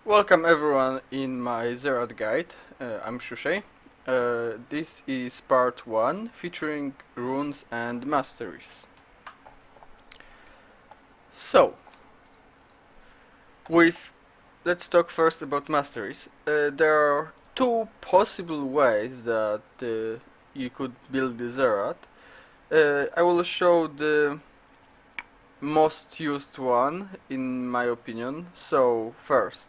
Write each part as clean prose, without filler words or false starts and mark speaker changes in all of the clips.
Speaker 1: Welcome everyone in my Xerath guide. I'm Shushei. This is part 1 featuring runes and masteries. So, with let's talk first about masteries. There are two possible ways that you could build the Xerath. I will show the most used one in my opinion. So, first,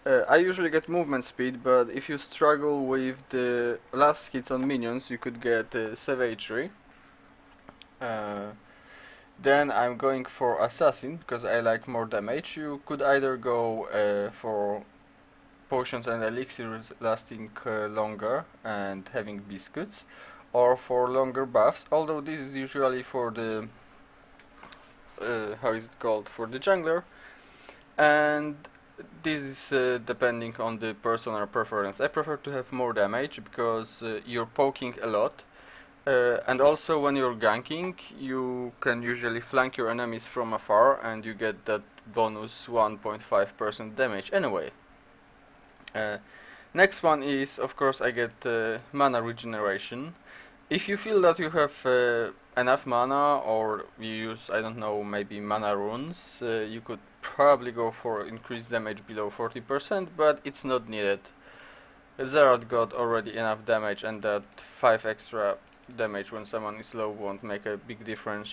Speaker 1: I usually get movement speed, but if you struggle with the last hits on minions, you could get savagery. Uh, then I'm going for assassin because I like more damage. You could either go for potions and elixirs lasting longer and having biscuits, or for longer buffs. Although this is usually for the how is it called, for the jungler, and this is depending on the personal preference. I prefer to have more damage because you're poking a lot, and also when you're ganking you can usually flank your enemies from afar and you get that bonus 1.5% damage anyway. Uh, Next one is, of course, I get mana regeneration. If you feel that you have enough mana, or you use, I don't know, maybe mana runes, you could probably go for increased damage below 40%, but it's not needed. Xerath got already enough damage, and that 5 extra damage when someone is low won't make a big difference.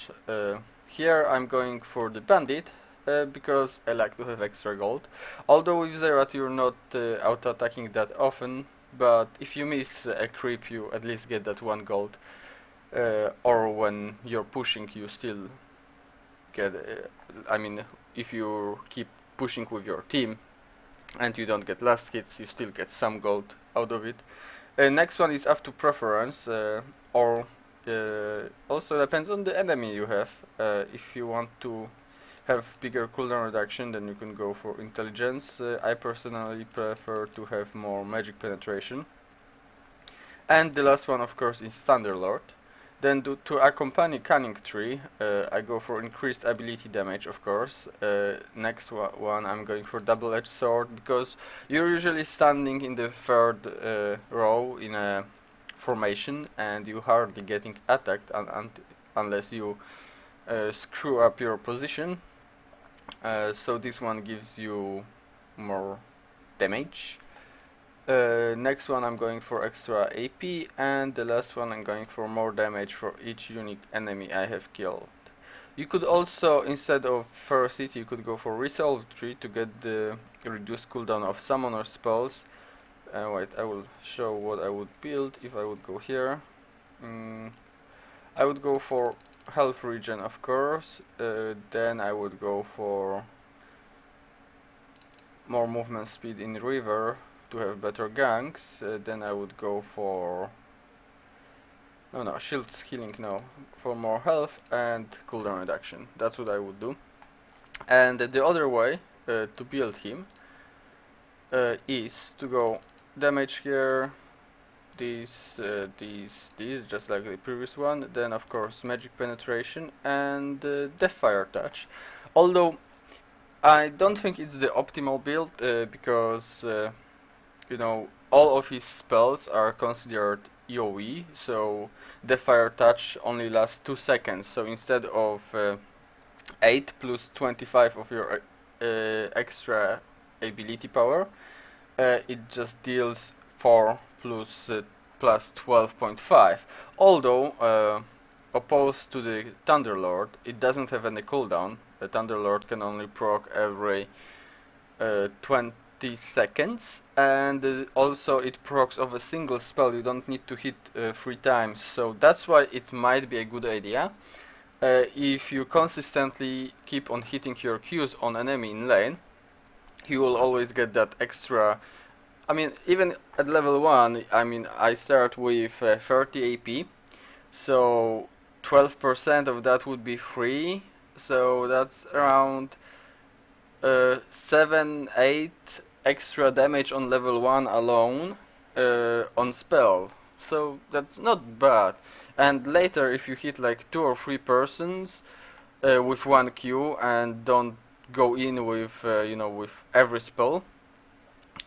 Speaker 1: Here I'm going for the bandit, because I like to have extra gold. Although with Xerath you're not auto-attacking that often, but if you miss a creep you at least get that 1 gold. Or when you're pushing you still get, I mean, if you keep pushing with your team and you don't get last hits, you still get some gold out of it. Next one is up to preference, or also depends on the enemy you have. If you want to have bigger cooldown reduction, then you can go for intelligence. I personally prefer to have more magic penetration. And the last one, of course, is Thunderlord. Then to accompany Cunning Tree, I go for increased ability damage, of course. Next one, I'm going for Double-Edged Sword, because you're usually standing in the third row in a formation, and you hardly getting attacked unless you screw up your position. So this one gives you more damage. Next one I'm going for extra AP, and the last one I'm going for more damage for each unique enemy I have killed. You could also, instead of Ferocity, you could go for Resolve Tree to get the reduced cooldown of summoner spells. Wait, I will show what I would build if I would go here. I would go for health regen, of course. Then I would go for more movement speed in river to have better ganks. Then I would go for shields healing, no, for more health and cooldown reduction. That's what I would do. And the other way to build him is to go damage here, these, just like the previous one. Then of course magic penetration and Deathfire touch. Although I don't think it's the optimal build because you know, all of his spells are considered EOE, so Deathfire touch only lasts 2 seconds. So instead of 8 plus 25 of your extra ability power, it just deals 4 plus 12.5. Although opposed to the Thunderlord, it doesn't have any cooldown. The Thunderlord can only proc every 20 seconds, and also it procs of a single spell. You don't need to hit 3 times, so that's why it might be a good idea. If you consistently keep on hitting your Qs on enemy in lane, you will always get that extra. I mean, even at level 1, I mean, I start with 30 AP, so 12% of that would be free, so that's around 7, 8 extra damage on level 1 alone on spell. So that's not bad. And later, if you hit like 2 or 3 persons with 1 Q and don't go in with, you know, with every spell,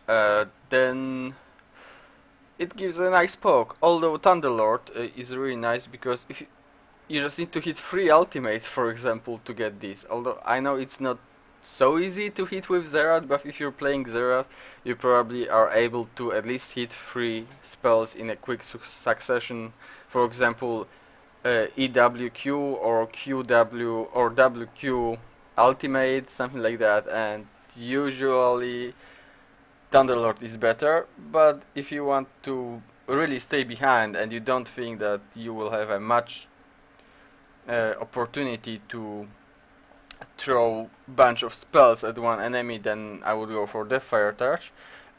Speaker 1: then it gives a nice poke. Although Thunderlord is really nice because if you just need to hit 3 ultimates, for example, to get this. Although I know it's not so easy to hit with Xerath, but if you're playing Xerath, you probably are able to at least hit 3 spells in a quick succession. For example, EWQ or QW or WQ ultimate, something like that, and usually Thunderlord is better, but if you want to really stay behind and you don't think that you will have a much opportunity to throw bunch of spells at one enemy, then I would go for Deathfire Touch.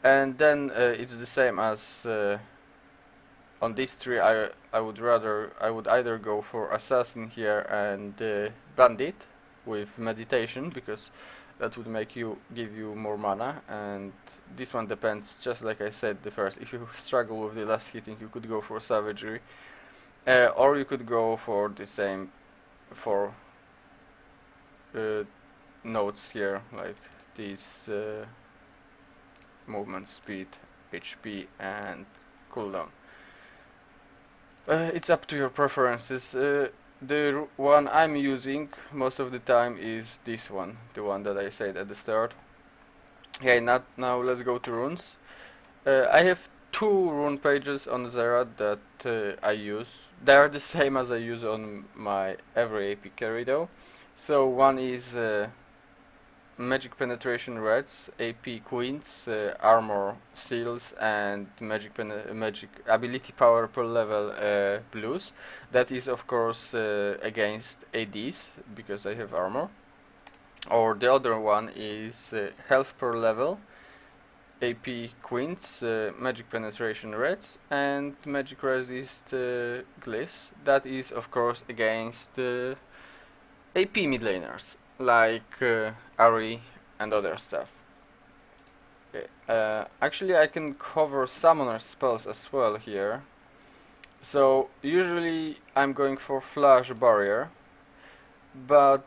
Speaker 1: And then it's the same as on these three. I would either go for Assassin here and Bandit with Meditation, because that would give you more mana, and this one depends, just like I said the first. If you struggle with the last hitting, you could go for Savagery, or you could go for the same for notes here, like these movement speed, HP, and cooldown. It's up to your preferences. The one I'm using most of the time is this one, the one that I said at the start. Okay, now let's go to runes. I have 2 rune pages on Xerath that I use. They are the same as I use on my every AP carry though. So one is Magic Penetration Reds, AP Queens, Armor Seals, and Magic Ability Power per level Blues. That is of course against ADs, because I have armor. Or the other one is Health per level, AP Queens, Magic Penetration Reds, and Magic Resist Glyphs. That is of course against AP mid laners, like Ari and other stuff. Okay. Actually, I can cover summoner spells as well here. So usually I'm going for Flash Barrier, but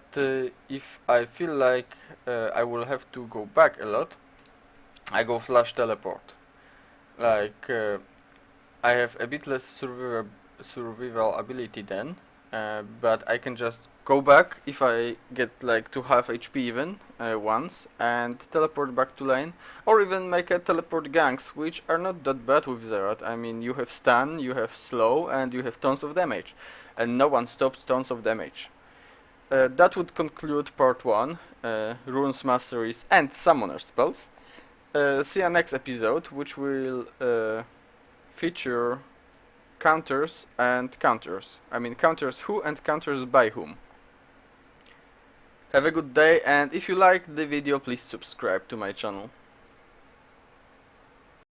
Speaker 1: if I feel like I will have to go back a lot, I go Flash Teleport. Like I have a bit less survival ability then, but I can just go back if I get like to half HP even once, and teleport back to lane, or even make a teleport ganks, which are not that bad with Xerath. I mean, you have stun, you have slow, and you have tons of damage, and no one stops tons of damage. That would conclude part 1, runes, masteries, and summoner spells. See you next episode, which will feature counters and counters. I mean counters who and counters by whom. Have a good day, and if you liked the video, please subscribe to my channel.